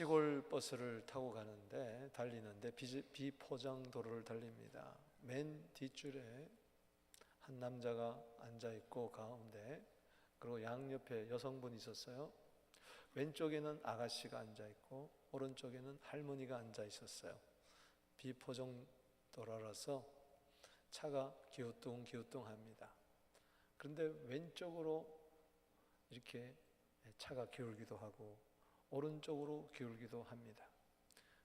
시골 버스를 타고 달리는데 비포장 도로를 달립니다. 맨 뒷줄에 한 남자가 앉아 있고 가운데, 그리고 양옆에 여성분이 있었어요. 왼쪽에는 아가씨가 앉아 있고 오른쪽에는 할머니가 앉아 있었어요. 비포장 도로라서 차가 기우뚱기우뚱합니다. 그런데 왼쪽으로 이렇게 차가 기울기도 하고 오른쪽으로 기울기도 합니다.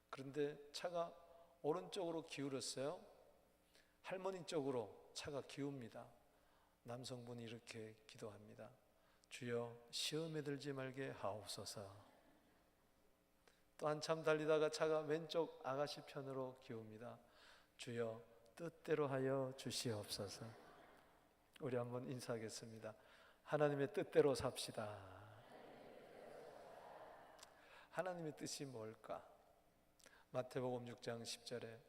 그런데 차가 오른쪽으로 기울었어요. 할머니 쪽으로 차가 기웁니다. 남성분이 이렇게 기도합니다. 주여, 시험에 들지 말게 하옵소서. 또 한참 달리다가 차가 왼쪽 아가씨 편으로 기웁니다. 주여, 뜻대로 하여 주시옵소서. 우리 한번 인사하겠습니다. 하나님의 뜻대로 삽시다. 하나님의 뜻이 뭘까? 마태복음 6장 10절에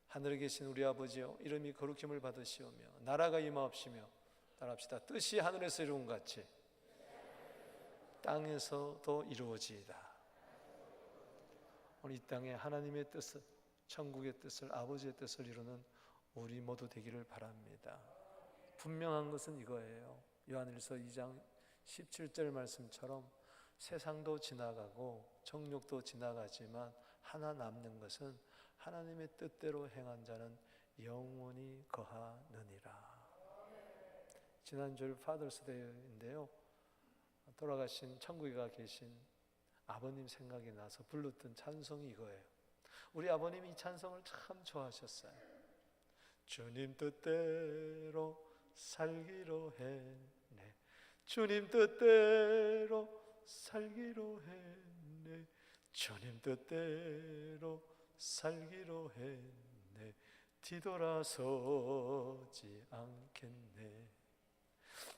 하늘에 계신 우리 아버지여, 이름이 거룩힘을 받으시오며 나라가 임하옵시며, 따라합시다. 뜻이 하늘에서 이루은 같이 땅에서도 이루어지이다. 오늘 이 땅에 하나님의 뜻을, 천국의 뜻을, 아버지의 뜻을 이루는 우리 모두 되기를 바랍니다. 분명한 것은 이거예요. 요한일서 2장 17절 말씀처럼 세상도 지나가고 정욕도 지나가지만 하나 남는 것은 하나님의 뜻대로 행한 자는 영원히 거하느니라. 지난주 파더스데이인데요, 돌아가신 천국에 가 계신 아버님 생각이 나서 불렀던 찬송이 이거예요. 우리 아버님이 이 찬송을 참 좋아하셨어요. 주님 뜻대로 살기로 했네, 주님 뜻대로 살기로 했네, 주님 뜻대로 살기로 했네, 뒤돌아서지 않겠네.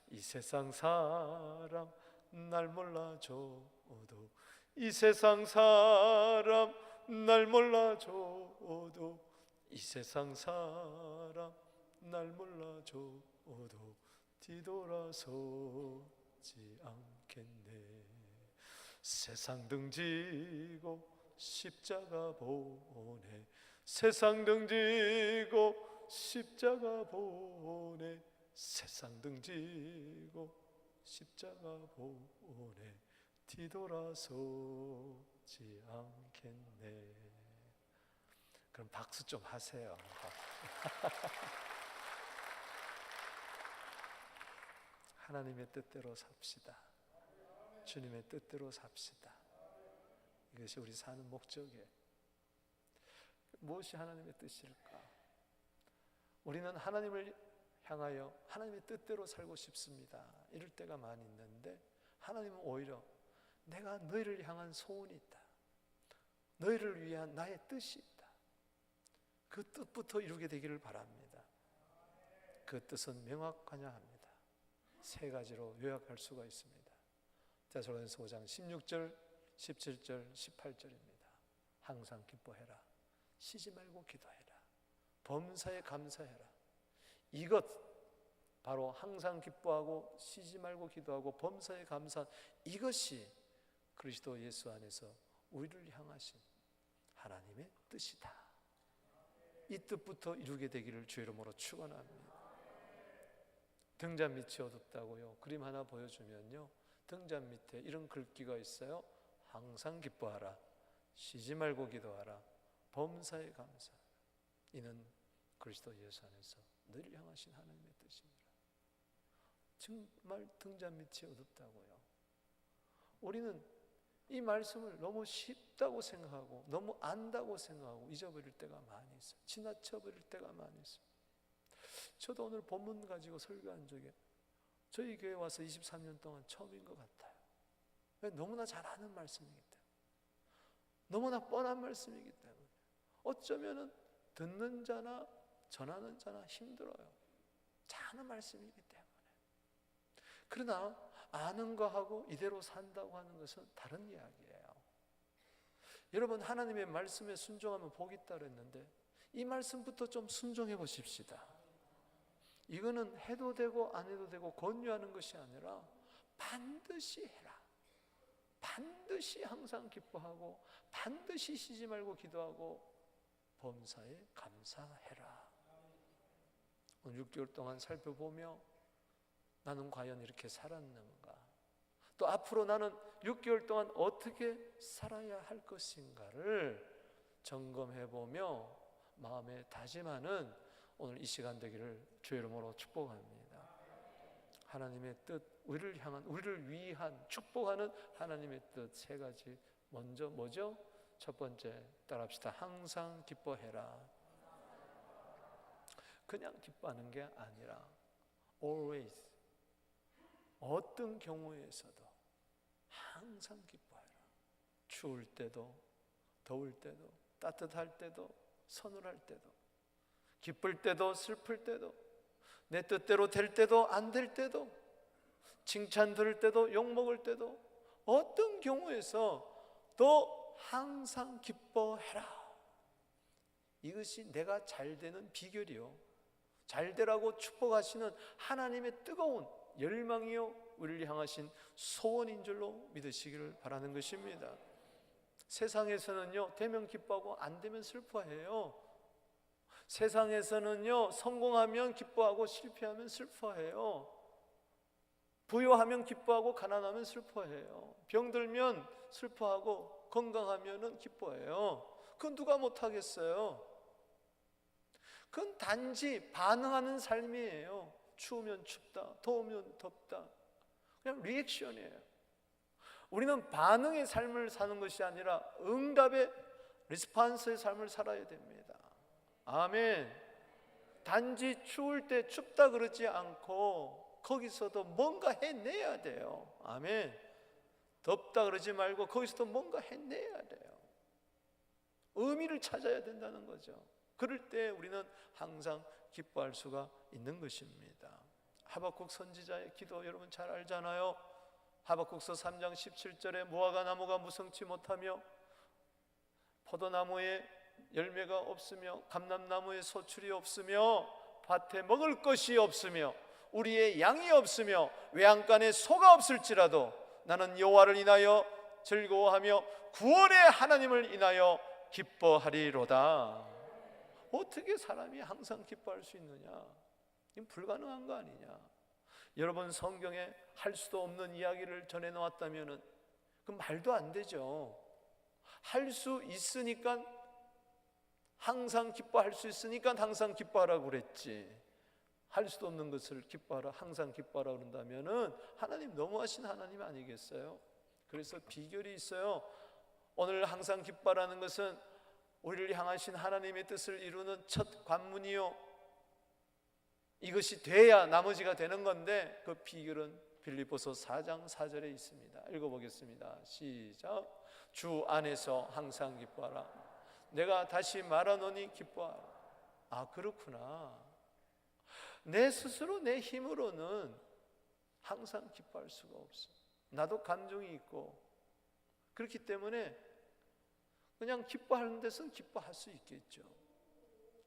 이 세상 사람 날 몰라줘도, 이 세상 사람 날 몰라줘도, 이 세상 사람 날 몰라줘도 뒤돌아서지 않겠네. 세상 등지고 십자가 보내, 세상 등지고 십자가 보내, 세상 등지고 십자가 보내 뒤돌아서지 않겠네. 그럼 박수 좀 하세요. 하나님의 뜻대로 삽시다. 주님의 뜻대로 삽시다. 이것이 우리 사는 목적이에요. 무엇이 하나님의 뜻일까? 우리는 하나님을 향하여 하나님의 뜻대로 살고 싶습니다, 이럴 때가 많이 있는데, 하나님은 오히려 내가 너희를 향한 소원이 있다, 너희를 위한 나의 뜻이 있다, 그 뜻부터 이루게 되기를 바랍니다. 그 뜻은 명확하냐 합니다. 세 가지로 요약할 수가 있습니다. 데살로니가서 5장 16절, 17절, 18절입니다. 항상 기뻐해라, 쉬지 말고 기도해라, 범사에 감사해라. 이것 바로 항상 기뻐하고 쉬지 말고 기도하고 범사에 감사한 이것이 그리스도 예수 안에서 우리를 향하신 하나님의 뜻이다. 이 뜻부터 이루게 되기를 주의 이름으로 축원합니다. 등잔 밑이 어둡다고요? 그림 하나 보여주면요, 등잔 밑에 이런 글귀가 있어요. 항상 기뻐하라, 쉬지 말고 기도하라, 범사에 감사하라. 이는 그리스도 예수 안에서 너를 향하신 하나님의 뜻입니다. 정말 등잔 밑이 어둡다고요? 우리는 이 말씀을 너무 쉽다고 생각하고 너무 안다고 생각하고 잊어버릴 때가 많이 있어요. 지나쳐버릴 때가 많이 있어요. 저도 오늘 본문 가지고 설교한 적에 저희 교회 와서 23년 동안 처음인 것 같아요. 너무나 잘 아는 말씀이기 때문에, 너무나 뻔한 말씀이기 때문에, 어쩌면은 듣는 자나 전하는 자나 힘들어요. 잘 아는 말씀이기 때문에. 그러나 아는 거하고 이대로 산다고 하는 것은 다른 이야기예요. 여러분, 하나님의 말씀에 순종하면 복이 있다 그랬는데 이 말씀부터 좀 순종해 보십시다. 이거는 해도 되고 안 해도 되고 권유하는 것이 아니라 반드시 해라, 반드시 항상 기뻐하고 반드시 쉬지 말고 기도하고 범사에 감사해라. 오늘 6개월 동안 살펴보며 나는 과연 이렇게 살았는가? 또 앞으로 나는 6개월 동안 어떻게 살아야 할 것인가를 점검해보며 마음에 다짐하는 오늘 이 시간 되기를 주의 이름으로 축복합니다. 하나님의 뜻, 우리를 향한, 우리를 위한, 축복하는 하나님의 뜻 세 가지. 먼저 뭐죠? 첫 번째 따라합시다. 항상 기뻐해라. 그냥 기뻐하는 게 아니라 always, 어떤 경우에서도 항상 기뻐해라. 추울 때도, 더울 때도, 따뜻할 때도, 서늘할 때도, 기쁠 때도, 슬플 때도, 내 뜻대로 될 때도 안 될 때도, 칭찬 들을 때도 욕먹을 때도, 어떤 경우에서도 항상 기뻐해라. 이것이 내가 잘 되는 비결이요, 잘 되라고 축복하시는 하나님의 뜨거운 열망이요, 우리를 향하신 소원인 줄로 믿으시기를 바라는 것입니다. 세상에서는요, 되면 기뻐하고 안 되면 슬퍼해요. 세상에서는요, 성공하면 기뻐하고 실패하면 슬퍼해요. 부유하면 기뻐하고 가난하면 슬퍼해요. 병들면 슬퍼하고 건강하면 기뻐해요. 그건 누가 못하겠어요? 그건 단지 반응하는 삶이에요. 추우면 춥다, 더우면 덥다, 그냥 리액션이에요. 우리는 반응의 삶을 사는 것이 아니라 응답의 리스판스의 삶을 살아야 됩니다. 아멘. 단지 추울 때 춥다 그러지 않고 거기서도 뭔가 해내야 돼요. 아멘. 덥다 그러지 말고 거기서도 뭔가 해내야 돼요. 의미를 찾아야 된다는 거죠. 그럴 때 우리는 항상 기뻐할 수가 있는 것입니다. 하박국 선지자의 기도 여러분 잘 알잖아요. 하박국서 3장 17절에 무화과 나무가 무성치 못하며 포도나무에 열매가 없으며 감람나무에 소출이 없으며 밭에 먹을 것이 없으며 우리의 양이 없으며 외양간에 소가 없을지라도 나는 여호와를 인하여 즐거워하며 구원의 하나님을 인하여 기뻐하리로다. 어떻게 사람이 항상 기뻐할 수 있느냐? 이건 불가능한 거 아니냐? 여러분, 성경에 할 수도 없는 이야기를 전해놓았다면 그 말도 안 되죠. 할 수 있으니까, 항상 기뻐할 수 있으니까 항상 기뻐하라고 그랬지. 할 수도 없는 것을 기뻐하라, 항상 기뻐하라 그런다면 하나님 너무하신 하나님 아니겠어요? 그래서 비결이 있어요. 오늘 항상 기뻐하라는 것은 우리를 향하신 하나님의 뜻을 이루는 첫 관문이요, 이것이 돼야 나머지가 되는 건데 그 비결은 빌립보서 4장 4절에 있습니다. 읽어보겠습니다. 시작. 주 안에서 항상 기뻐하라. 내가 다시 말하노니 기뻐하라. 아, 그렇구나. 내 스스로 내 힘으로는 항상 기뻐할 수가 없어. 나도 감정이 있고 그렇기 때문에 그냥 기뻐하는 데서는 기뻐할 수 있겠죠.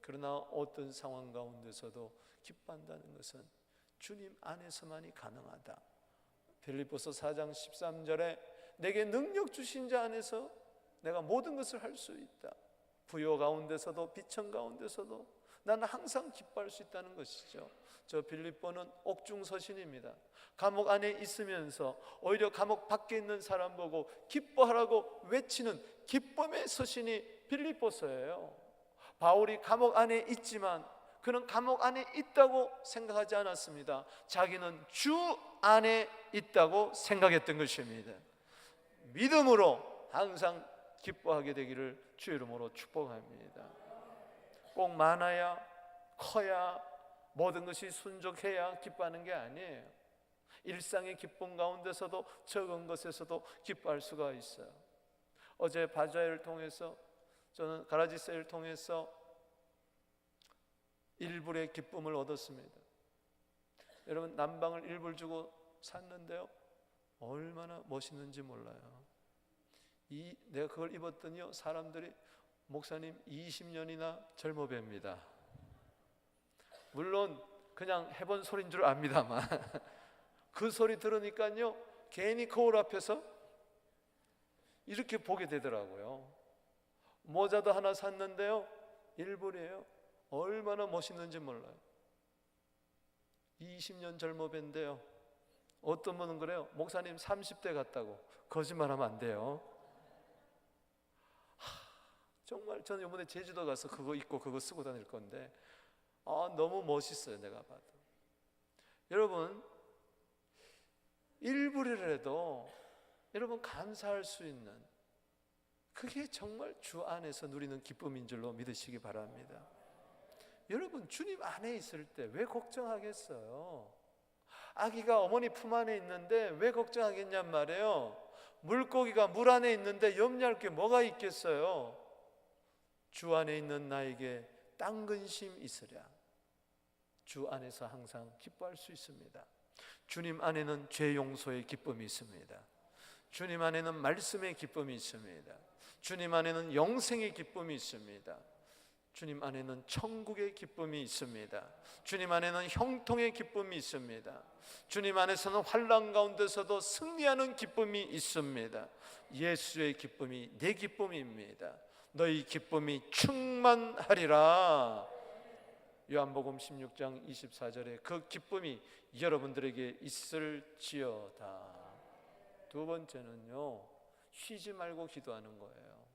그러나 어떤 상황 가운데서도 기뻐한다는 것은 주님 안에서만이 가능하다. 빌립보서 4장 13절에 내게 능력 주신 자 안에서 내가 모든 것을 할 수 있다. 부요 가운데서도 비천 가운데서도 나는 항상 기뻐할 수 있다는 것이죠. 저 빌립보는 옥중 서신입니다. 감옥 안에 있으면서 오히려 감옥 밖에 있는 사람 보고 기뻐하라고 외치는 기쁨의 서신이 빌립보서예요. 바울이 감옥 안에 있지만 그는 감옥 안에 있다고 생각하지 않았습니다. 자기는 주 안에 있다고 생각했던 것입니다. 믿음으로 항상 기뻐하게 되기를 주의 이름으로 축복합니다. 꼭 많아야 커야 모든 것이 순족해야 기뻐하는 게 아니에요. 일상의 기쁨 가운데서도 적은 것에서도 기뻐할 수가 있어요. 어제 바자회를 통해서 저는 가라지 세일을 통해서 일불의 기쁨을 얻었습니다. 여러분, 난방을 일불 주고 샀는데요, 얼마나 멋있는지 몰라요. 내가 그걸 입었더니요, 사람들이 목사님 20년이나 젊어 뵙니다. 물론 그냥 해본 소리인 줄 압니다만 그 소리 들으니까요 괜히 거울 앞에서 이렇게 보게 되더라고요. 모자도 하나 샀는데요, 1불이에요. 얼마나 멋있는지 몰라요. 20년 젊어 뵌데요. 어떤 분은 그래요. 목사님 30대 같다고. 거짓말하면 안 돼요. 정말 저는 이번에 제주도 가서 그거 입고 그거 쓰고 다닐 건데 너무 멋있어요. 내가 봐도. 여러분, 1불이라도 여러분 감사할 수 있는, 그게 정말 주 안에서 누리는 기쁨인 줄로 믿으시기 바랍니다. 여러분, 주님 안에 있을 때 왜 걱정하겠어요? 아기가 어머니 품 안에 있는데 왜 걱정하겠냔 말이에요. 물고기가 물 안에 있는데 염려할 게 뭐가 있겠어요? 주 안에 있는 나에게 딴 근심 있으랴. 주 안에서 항상 기뻐할 수 있습니다. 주님 안에는 죄 용서의 기쁨이 있습니다. 주님 안에는 말씀의 기쁨이 있습니다. 주님 안에는 영생의 기쁨이 있습니다. 주님 안에는 천국의 기쁨이 있습니다. 주님 안에는 형통의 기쁨이 있습니다. 주님 안에서는 환난 가운데서도 승리하는 기쁨이 있습니다. 예수의 기쁨이 내 기쁨입니다. 너희 기쁨이 충만하리라. 요한복음 16장 24절에 그 기쁨이 여러분들에게 있을지어다. 두 번째는요, 쉬지 말고 기도하는 거예요.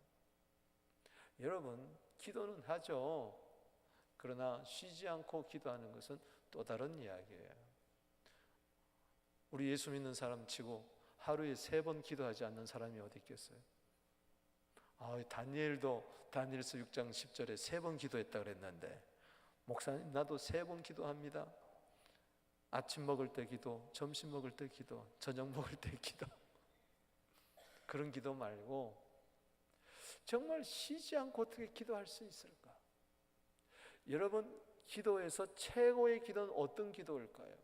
여러분, 기도는 하죠. 그러나 쉬지 않고 기도하는 것은 또 다른 이야기예요. 우리 예수 믿는 사람 치고 하루에 3번 기도하지 않는 사람이 어디 있겠어요? 다니엘도 다니엘서 6장 10절에 3번 기도했다 그랬는데, 목사님 나도 3번 기도합니다. 아침 먹을 때 기도, 점심 먹을 때 기도, 저녁 먹을 때 기도. 그런 기도 말고 정말 쉬지 않고 어떻게 기도할 수 있을까? 여러분, 기도에서 최고의 기도는 어떤 기도일까요?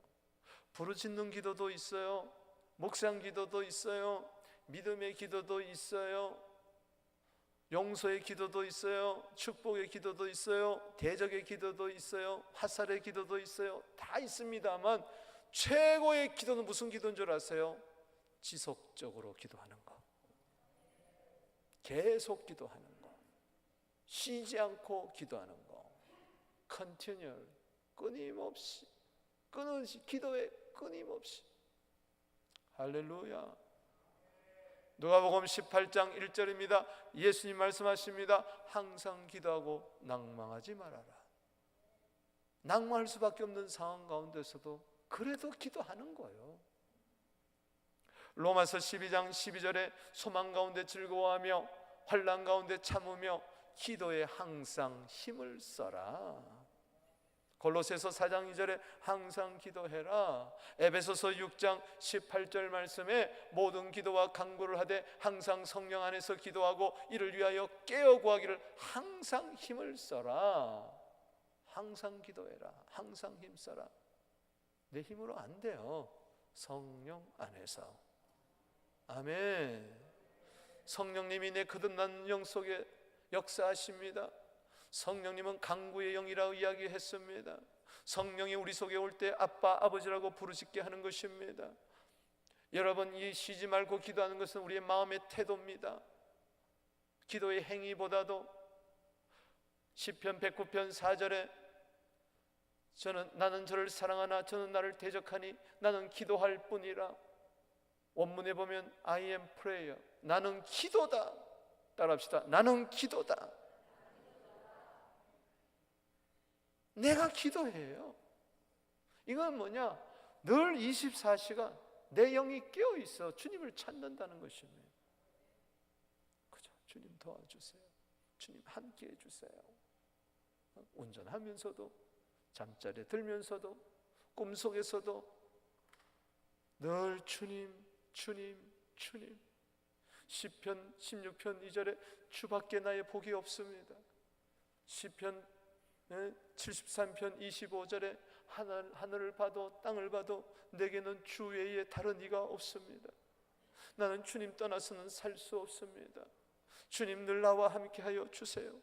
부르짖는 기도도 있어요. 묵상 기도도 있어요. 믿음의 기도도 있어요. 용서의 기도도 있어요. 축복의 기도도 있어요. 대적의 기도도 있어요. 화살의 기도도 있어요. 다 있습니다만 최고의 기도는 무슨 기도인 줄 아세요? 지속적으로 기도하는 거, 계속 기도하는 거, 쉬지 않고 기도하는 거, continual, 끊임없이, 끊임없이 기도에 끊임없이. 할렐루야. 누가복음 18장 1절입니다. 예수님 말씀하십니다. 항상 기도하고 낭망하지 말아라. 낭망할 수밖에 없는 상황 가운데서도 그래도 기도하는 거예요. 로마서 12장 12절에 소망 가운데 즐거워하며 환난 가운데 참으며 기도에 항상 힘을 써라. 골로새서 4장 2절에 항상 기도해라. 에베소서 6장 18절 말씀에 모든 기도와 간구를 하되 항상 성령 안에서 기도하고 이를 위하여 깨어 구하기를 항상 힘을 써라. 항상 기도해라. 항상 힘써라. 내 힘으로 안 돼요. 성령 안에서. 아멘. 성령님이 내 거듭난 영 속에 역사하십니다. 성령님은 강구의 영이라고 이야기했습니다. 성령이 우리 속에 올 때 아빠, 아버지라고 부르짖게 하는 것입니다. 여러분, 이 쉬지 말고 기도하는 것은 우리의 마음의 태도입니다. 기도의 행위보다도 시편 109편 4절에 나는 저를 사랑하나 저는 나를 대적하니 나는 기도할 뿐이라. 원문에 보면 I am prayer, 나는 기도다. 따라합시다. 나는 기도다. 내가 기도해요. 이건 뭐냐? 늘 24시간 내 영이 깨어 있어 주님을 찾는다는 것입니다. 그죠? 주님 도와주세요. 주님 함께 해주세요. 운전하면서도, 잠자리에 들면서도, 꿈속에서도 늘 주님, 주님, 주님. 시편 16편 2절에 주밖에 나의 복이 없습니다. 시편 73편 25절에 하늘을 봐도 땅을 봐도 내게는 주 외에 다른 이가 없습니다. 나는 주님 떠나서는 살 수 없습니다. 주님 늘 나와 함께하여 주세요.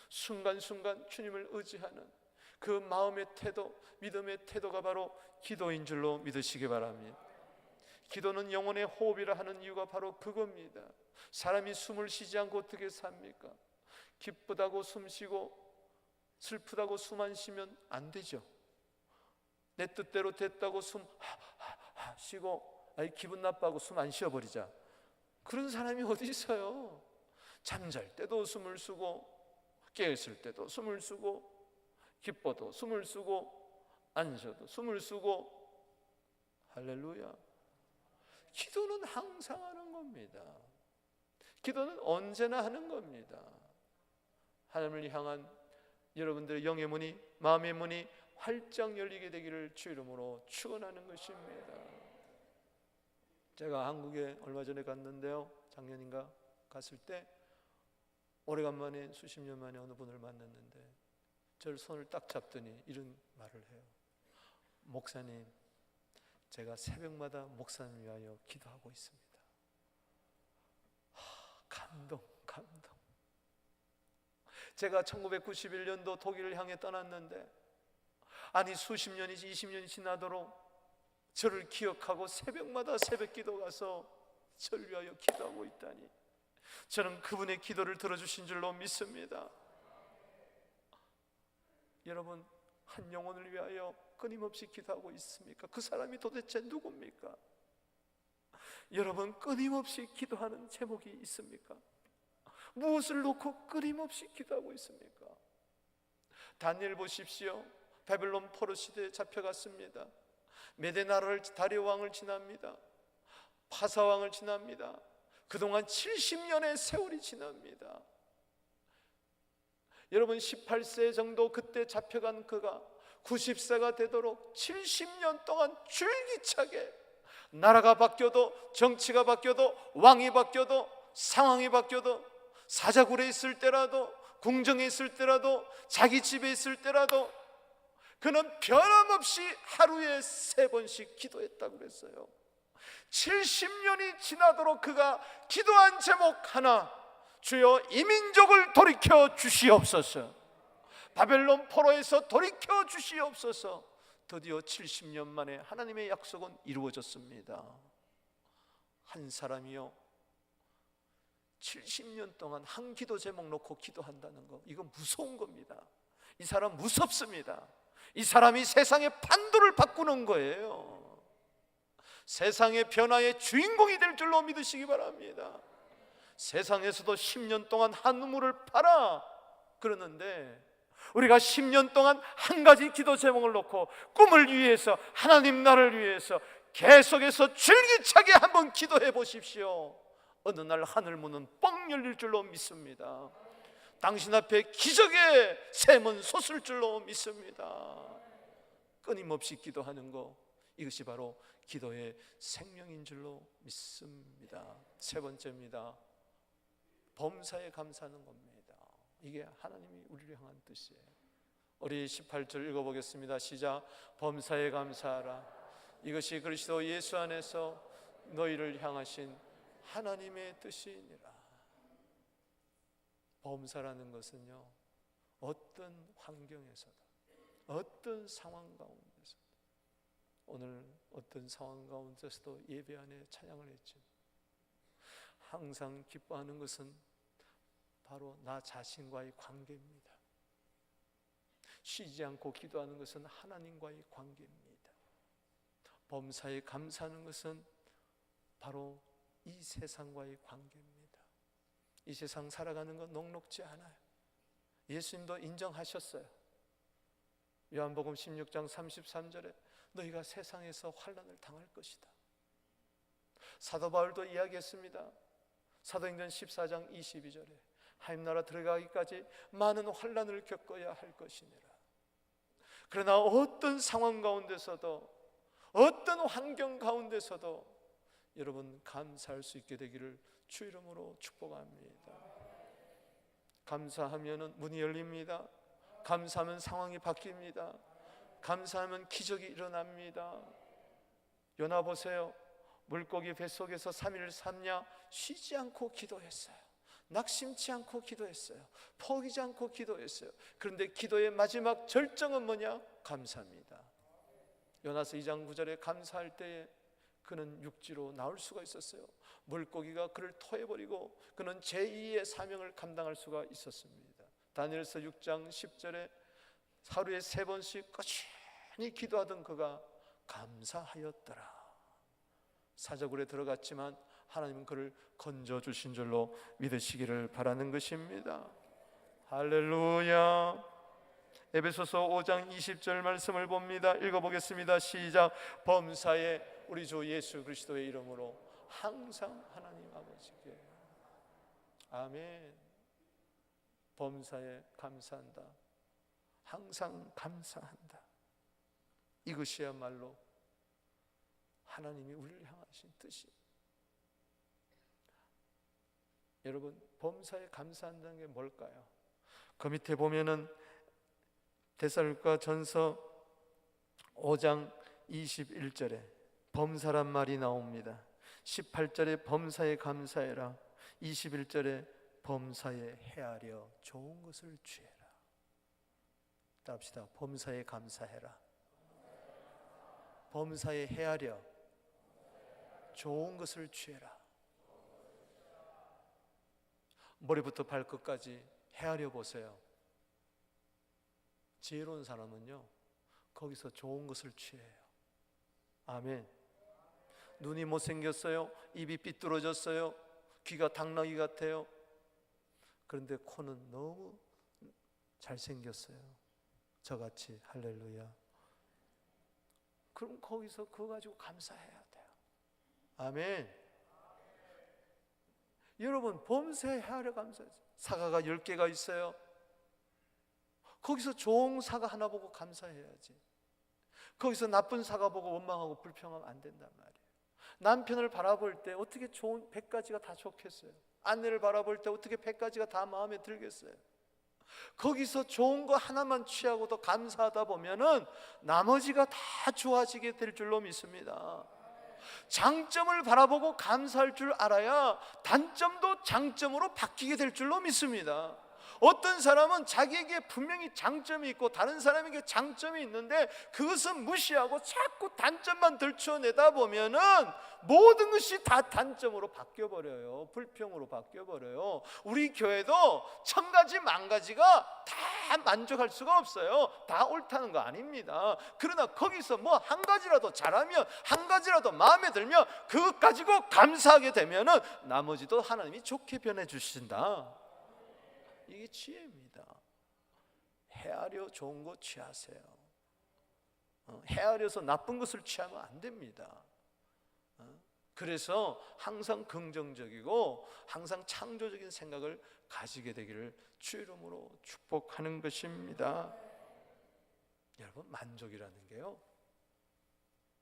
순간순간 주님을 의지하는 그 마음의 태도, 믿음의 태도가 바로 기도인 줄로 믿으시기 바랍니다. 기도는 영혼의 호흡이라 하는 이유가 바로 그겁니다. 사람이 숨을 쉬지 않고 어떻게 삽니까? 기쁘다고 숨 쉬고 슬프다고 숨 안 쉬면 안 되죠. 내 뜻대로 됐다고 숨 쉬고 기분 나빠하고 숨 안 쉬어버리자. 그런 사람이 어디 있어요? 잠잘 때도 숨을 쉬고 깨었을 때도 숨을 쉬고 기뻐도 숨을 쉬고 안 쉬어도 숨을 쉬고. 할렐루야. 기도는 항상 하는 겁니다. 기도는 언제나 하는 겁니다. 하나님을 향한 여러분들의 영의 문이, 마음의 문이 활짝 열리게 되기를 주 이름으로 축원하는 것입니다. 제가 한국에 얼마 전에 갔는데요, 작년인가 갔을 때 오래간만에 수십 년 만에 어느 분을 만났는데 저를 손을 딱 잡더니 이런 말을 해요. 목사님, 제가 새벽마다 목사님 위하여 기도하고 있습니다. 감동. 제가 1991년도 독일을 향해 떠났는데 아니 수십 년이 20년이 지나도록 저를 기억하고 새벽마다 새벽 기도 가서 저를 위하여 기도하고 있다니 저는 그분의 기도를 들어주신 줄로 믿습니다. 여러분, 한 영혼을 위하여 끊임없이 기도하고 있습니까? 그 사람이 도대체 누굽니까? 여러분, 끊임없이 기도하는 제목이 있습니까? 무엇을 놓고 끊임없이 기도하고 있습니까? 다니엘 보십시오. 바벨론 포로 시대에 잡혀갔습니다. 메대 나라를 다리오 왕을 지납니다. 파사 왕을 지납니다. 그동안 70년의 세월이 지납니다. 여러분, 18세 정도 그때 잡혀간 그가 90세가 되도록 70년 동안 줄기차게 나라가 바뀌어도, 정치가 바뀌어도, 왕이 바뀌어도, 상황이 바뀌어도, 사자굴에 있을 때라도, 궁정에 있을 때라도, 자기 집에 있을 때라도 그는 변함없이 하루에 3번씩 기도했다고 그랬어요. 70년이 지나도록 그가 기도한 제목 하나, 주여 이 민족을 돌이켜 주시옵소서, 바벨론 포로에서 돌이켜 주시옵소서. 드디어 70년 만에 하나님의 약속은 이루어졌습니다. 한 사람이요 70년 동안 한 기도 제목 놓고 기도한다는 거, 이거 무서운 겁니다. 이 사람 무섭습니다. 이 사람이 세상의 판도를 바꾸는 거예요. 세상의 변화의 주인공이 될 줄로 믿으시기 바랍니다. 세상에서도 10년 동안 한 우물을 팔아 그러는데 우리가 10년 동안 한 가지 기도 제목을 놓고 꿈을 위해서, 하나님 나를 위해서 계속해서 줄기차게 한번 기도해 보십시오. 어느 날 하늘 문은 뻥 열릴 줄로 믿습니다. 당신 앞에 기적의 샘은 솟을 줄로 믿습니다. 끊임없이 기도하는 거, 이것이 바로 기도의 생명인 줄로 믿습니다. 세 번째입니다. 범사에 감사하는 겁니다. 이게 하나님이 우리를 향한 뜻이에요. 우리 18절 읽어보겠습니다. 시작. 범사에 감사하라. 이것이 그리스도 예수 안에서 너희를 향하신 하나님의 뜻이니라. 범사라는 것은요, 어떤 환경에서도, 어떤 상황 가운데서도, 오늘 어떤 상황 가운데서도 예배 안에 찬양을 했죠. 항상 기뻐하는 것은 바로 나 자신과의 관계입니다. 쉬지 않고 기도하는 것은 하나님과의 관계입니다. 범사에 감사하는 것은 바로 이 세상과의 관계입니다. 이 세상 살아가는 건 녹록지 않아요. 예수님도 인정하셨어요. 요한복음 16장 33절에 너희가 세상에서 환난을 당할 것이다. 사도 바울도 이야기했습니다. 사도행전 14장 22절에 하나님 나라 들어가기까지 많은 환난을 겪어야 할 것이니라. 그러나 어떤 상황 가운데서도, 어떤 환경 가운데서도 여러분 감사할 수 있게 되기를 주 이름으로 축복합니다. 감사하면 문이 열립니다. 감사하면 상황이 바뀝니다. 감사하면 기적이 일어납니다. 요나 보세요. 물고기 뱃속에서 3일 3야 쉬지 않고 기도했어요. 낙심치 않고 기도했어요. 포기지 않고 기도했어요. 그런데 기도의 마지막 절정은 뭐냐? 감사입니다. 요나서 2장 9절에 감사할 때에 그는 육지로 나올 수가 있었어요. 물고기가 그를 토해버리고 그는 제2의 사명을 감당할 수가 있었습니다. 다니엘서 6장 10절에 하루에 3번씩 꾸준히 기도하던 그가 감사하였더라. 사자굴에 들어갔지만 하나님은 그를 건져주신 줄로 믿으시기를 바라는 것입니다. 할렐루야. 에베소서 5장 20절 말씀을 봅니다. 읽어보겠습니다. 시작. 범사에 우리 주 예수 그리스도의 이름으로 항상 하나님 아버지께. 아멘. 범사에 감사한다. 항상 감사한다. 이것이야말로 하나님이 우리를 향하신 뜻이. 여러분, 범사에 감사한다는 게 뭘까요? 그 밑에 보면은 데살로니가 전서 5장 21절에 범사란 말이 나옵니다. 18절에 범사에 감사해라. 21절에 범사에 헤아려 좋은 것을 취해라. 따라합시다. 범사에 감사해라. 범사에 헤아려 좋은 것을 취해라. 머리부터 발끝까지 헤아려 보세요. 지혜로운 사람은요, 거기서 좋은 것을 취해요. 아멘. 눈이 못생겼어요. 입이 삐뚤어졌어요. 귀가 당나귀 같아요. 그런데 코는 너무 잘생겼어요. 저같이. 할렐루야. 그럼 거기서 그거 가지고 감사해야 돼요. 아멘. 여러분, 범사에 헤아려 감사해요. 사과가 10개가 있어요. 거기서 좋은 사과 하나 보고 감사해야지. 거기서 나쁜 사과 보고 원망하고 불평하면 안 된단 말이에요. 남편을 바라볼 때 어떻게 좋은 100가지가 다 좋겠어요? 아내를 바라볼 때 어떻게 100가지가 다 마음에 들겠어요? 거기서 좋은 거 하나만 취하고도 감사하다 보면은 나머지가 다 좋아지게 될 줄로 믿습니다. 장점을 바라보고 감사할 줄 알아야 단점도 장점으로 바뀌게 될 줄로 믿습니다. 어떤 사람은 자기에게 분명히 장점이 있고 다른 사람에게 장점이 있는데 그것은 무시하고 자꾸 단점만 들춰내다 보면은 모든 것이 다 단점으로 바뀌어버려요. 불평으로 바뀌어버려요. 우리 교회도 1000가지 만가지가 다 만족할 수가 없어요. 다 옳다는 거 아닙니다. 그러나 거기서 뭐 한 가지라도 잘하면, 한 가지라도 마음에 들면 그것 가지고 감사하게 되면은 나머지도 하나님이 좋게 변해 주신다. 이게 지혜입니다. 헤아려 좋은 것 취하세요. 헤아려서 나쁜 것을 취하면 안 됩니다. 그래서 항상 긍정적이고 항상 창조적인 생각을 가지게 되기를 주 이름으로 축복하는 것입니다. 여러분, 만족이라는 게요,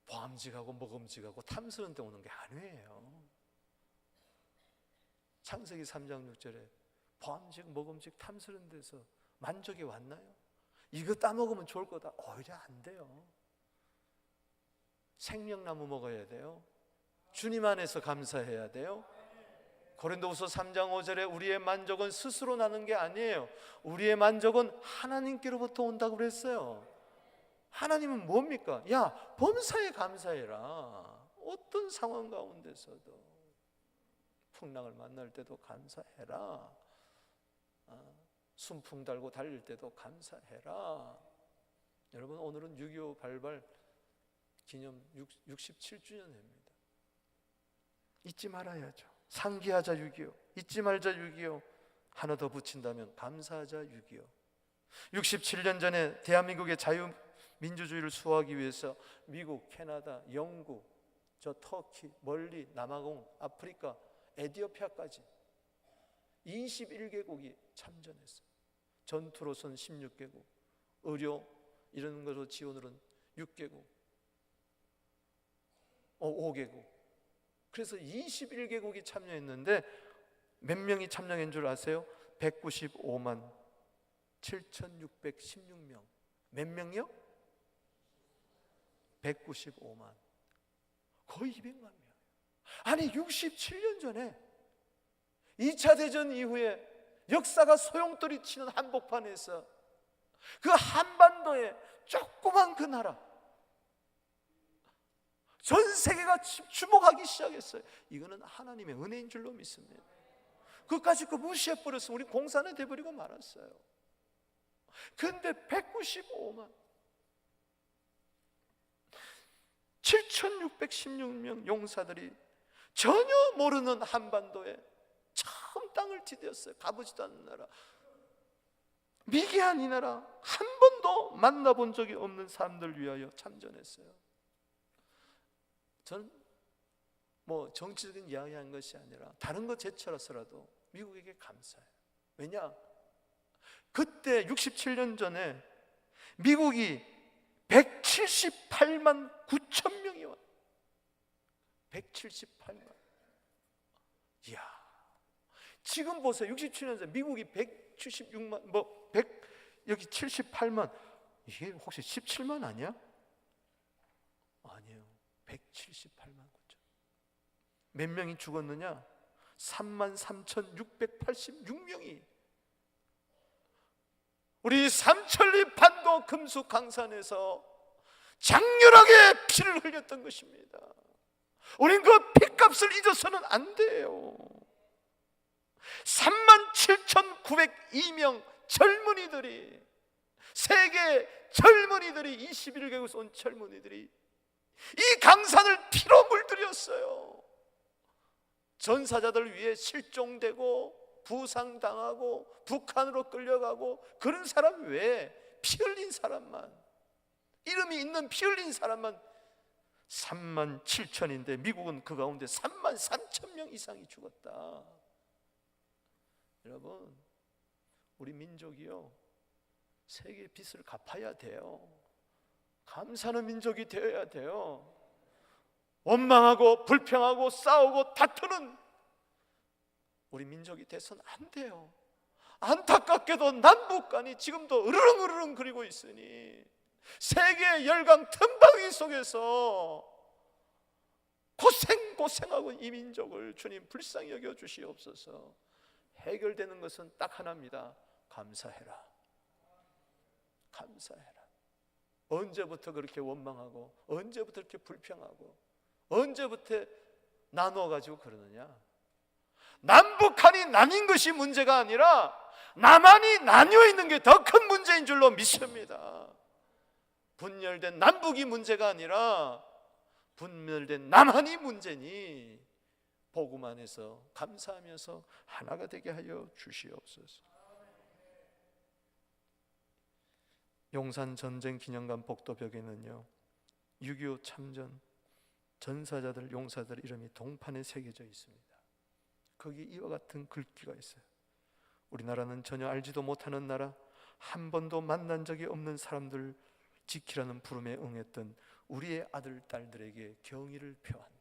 보암직하고 먹음직하고 탐스러운 데 오는 게 아니에요. 창세기 3장 6절에 보암직, 먹음직, 탐스러운 데서 만족이 왔나요? 이거 따먹으면 좋을 거다. 오히려 안 돼요. 생명나무 먹어야 돼요. 주님 안에서 감사해야 돼요. 고린도후서 3장 5절에 우리의 만족은 스스로 나는 게 아니에요. 우리의 만족은 하나님께로부터 온다고 그랬어요. 하나님은 뭡니까? 야, 범사에 감사해라. 어떤 상황 가운데서도 풍랑을 만날 때도 감사해라. 순풍 달고 달릴 때도 감사해라. 여러분, 오늘은 6.25 발발 기념 67주년입니다. 잊지 말아야죠. 상기하자 6.25, 잊지 말자 6.25, 하나 더 붙인다면 감사하자 6.25. 67년 전에 대한민국의 자유민주주의를 수호하기 위해서 미국, 캐나다, 영국, 저 터키, 멀리 남아공, 아프리카, 에티오피아까지 21개국이 참전했어요. 전투로선 16개국, 의료 이런 것으로 지원으로는 6개국, 5개국. 그래서 21개국이 참여했는데 몇 명이 참여한 줄 아세요? 195만 7,616명. 몇 명이요? 195만. 거의 200만 명. 아니, 67년 전에 2차 대전 이후에 역사가 소용돌이 치는 한복판에서 그 한반도에 조그만 그 나라, 전 세계가 주목하기 시작했어요. 이거는 하나님의 은혜인 줄로 믿습니다. 그것까지 무시해버렸으면 우리 공산화 돼버리고 말았어요. 근데 195만 7,616명 용사들이 전혀 모르는 한반도에 처음 땅을 디뎠어요. 가보지도 않는 나라, 미개한 이 나라, 한 번도 만나본 적이 없는 사람들 위하여 참전했어요. 저는 정치적인 이야기한 것이 아니라 다른 거 제쳐라서라도 미국에게 감사해요. 왜냐? 그때 67년 전에 미국이 178만 9천 명이 와. 178만. 이야. 지금 보세요. 67년 전 미국이 176만, 여기 78만. 이게 혹시 17만 아니야? 아니에요. 178만 9천. 몇 명이 죽었느냐? 33,686명이. 우리 삼천리 판도 금수 강산에서 장렬하게 피를 흘렸던 것입니다. 우린 그 피값을 잊어서는 안 돼요. 37,902명 젊은이들이, 세계 젊은이들이, 21개국에서 온 젊은이들이 이 강산을 피로 물들였어요. 전사자들 위해 실종되고 부상당하고 북한으로 끌려가고 그런 사람 외에 피 흘린 사람만, 이름이 있는 피 흘린 사람만 37,000인데 미국은 그 가운데 33,000명 이상이 죽었다. 여러분, 우리 민족이요, 세계의 빚을 갚아야 돼요. 감사하는 민족이 되어야 돼요. 원망하고 불평하고 싸우고 다투는 우리 민족이 돼서는 안 돼요. 안타깝게도 남북 간이 지금도 으르렁으르렁 그리고 있으니 세계의 열강 틈바위 속에서 고생하고 이 민족을 주님 불쌍히 여겨 주시옵소서. 해결되는 것은 딱 하나입니다. 감사해라. 감사해라. 언제부터 그렇게 원망하고, 언제부터 그렇게 불평하고, 언제부터 나누어가지고 그러느냐? 남북한이 나뉜 것이 문제가 아니라 남한이 나뉘어 있는 게 더 큰 문제인 줄로 믿습니다. 분열된 남북이 문제가 아니라 분열된 남한이 문제니 복음 안에서 감사하면서 하나가 되게 하여 주시옵소서. 용산 전쟁 기념관 복도벽에는요, 6.25 참전 전사자들, 용사들 이름이 동판에 새겨져 있습니다. 거기 이와 같은 글귀가 있어요. 우리나라는 전혀 알지도 못하는 나라, 한 번도 만난 적이 없는 사람들 지키라는 부름에 응했던 우리의 아들, 딸들에게 경의를 표한다.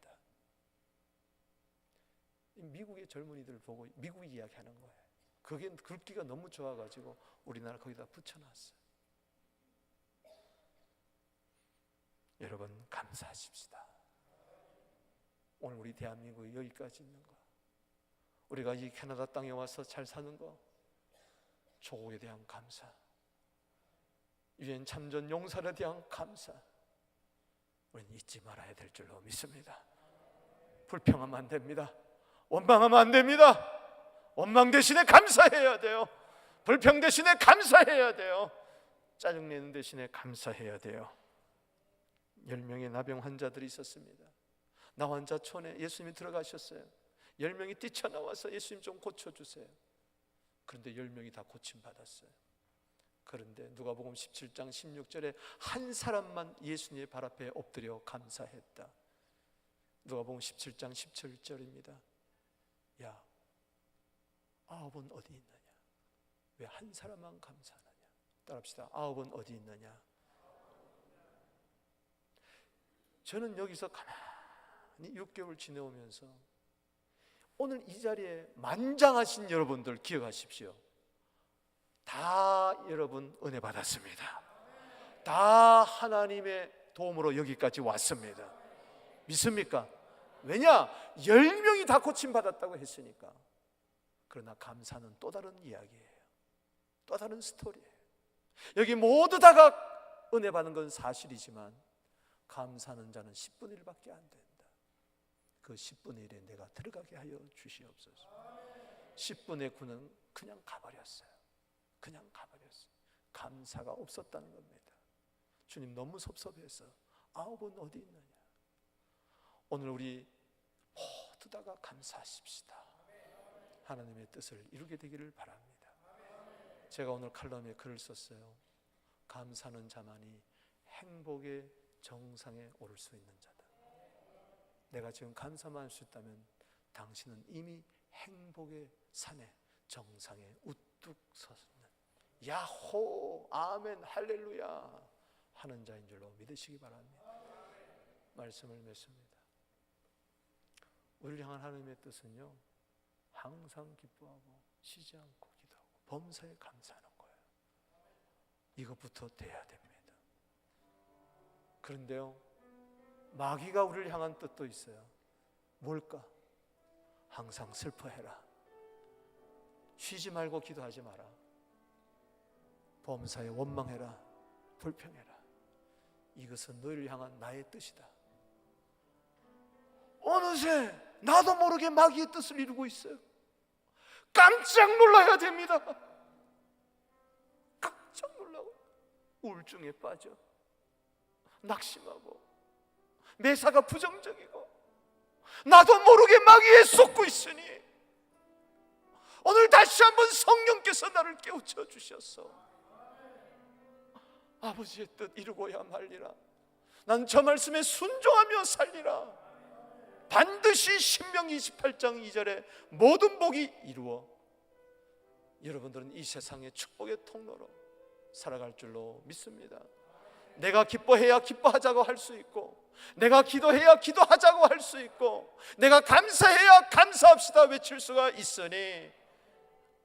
미국의 젊은이들 보고 미국 이야기하는 거예요. 그게 글귀가 너무 좋아가지고 우리나라 거기다 붙여놨어요. 여러분, 감사하십시다. 오늘 우리 대한민국이 여기까지 있는 거, 우리가 이 캐나다 땅에 와서 잘 사는 거, 조국에 대한 감사, 유엔 참전 용사에 대한 감사, 우리는 잊지 말아야 될 줄로 믿습니다. 불평하면 안 됩니다. 원망하면 안 됩니다. 원망 대신에 감사해야 돼요. 불평 대신에 감사해야 돼요. 짜증내는 대신에 감사해야 돼요. 10명의 나병 환자들이 있었습니다. 나환자촌에 예수님이 들어가셨어요. 10명이 뛰쳐나와서 예수님 좀 고쳐주세요. 그런데 10명이 다 고침받았어요. 그런데 누가복음 17장 16절에 한 사람만 예수님의 발 앞에 엎드려 감사했다. 누가복음 17장 17절입니다. 야, 9은 어디 있느냐? 왜 한 사람만 감사하느냐? 따라합시다. 9은 어디 있느냐? 저는 여기서 가만히 6개월 지내오면서 오늘 이 자리에 만장하신 여러분들 기억하십시오. 다 여러분 은혜 받았습니다. 다 하나님의 도움으로 여기까지 왔습니다. 믿습니까? 왜냐? 10명이 다 고침받았다고 했으니까. 그러나 감사는 또 다른 이야기예요. 또 다른 스토리예요. 여기 모두 다가 은혜 받은 건 사실이지만 감사하는 자는 10분의 1밖에 안 된다. 그 10분의 1에 내가 들어가게 하여 주시옵소서. 10분의 9는 그냥 가버렸어요. 그냥 가버렸어요. 감사가 없었다는 겁니다. 주님 너무 섭섭해서 9은 어디 있느냐. 오늘 우리 모두 다가 감사하십시다. 하나님의 뜻을 이루게 되기를 바랍니다. 제가 오늘 칼럼에 글을 썼어요. 감사하는 자만이 행복의 정상에 오를 수 있는 자다. 내가 지금 감사만 할 수 있다면 당신은 이미 행복의 산에 정상에 우뚝 섰는 야호 아멘 할렐루야 하는 자인 줄로 믿으시기 바랍니다. 말씀을 맺습니다. 우리를 향한 하나님의 뜻은요, 항상 기뻐하고 쉬지 않고 기도하고 범사에 감사하는 거예요. 이것부터 돼야 됩니다. 그런데요, 마귀가 우리를 향한 뜻도 있어요. 뭘까? 항상 슬퍼해라. 쉬지 말고 기도하지 마라. 범사에 원망해라. 불평해라. 이것은 너희를 향한 나의 뜻이다. 어느새 나도 모르게 마귀의 뜻을 이루고 있어요. 깜짝 놀라야 됩니다. 깜짝 놀라고 우울증에 빠져 낙심하고 매사가 부정적이고 나도 모르게 마귀에 쏟고 있으니 오늘 다시 한번 성령께서 나를 깨우쳐 주셔서 아버지의 뜻 이루고야 말리라. 난 저 말씀에 순종하며 살리라. 반드시 신명기 28장 2절에 모든 복이 이루어 여러분들은 이 세상의 축복의 통로로 살아갈 줄로 믿습니다. 내가 기뻐해야 기뻐하자고 할 수 있고, 내가 기도해야 기도하자고 할 수 있고, 내가 감사해야 감사합시다 외칠 수가 있으니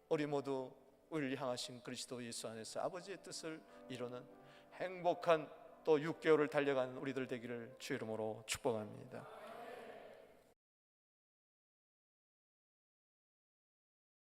우리 모두 우리를 향하신 그리스도 예수 안에서 아버지의 뜻을 이루는 행복한 또 6개월을 달려가는 우리들 되기를 주의 이름으로 축복합니다.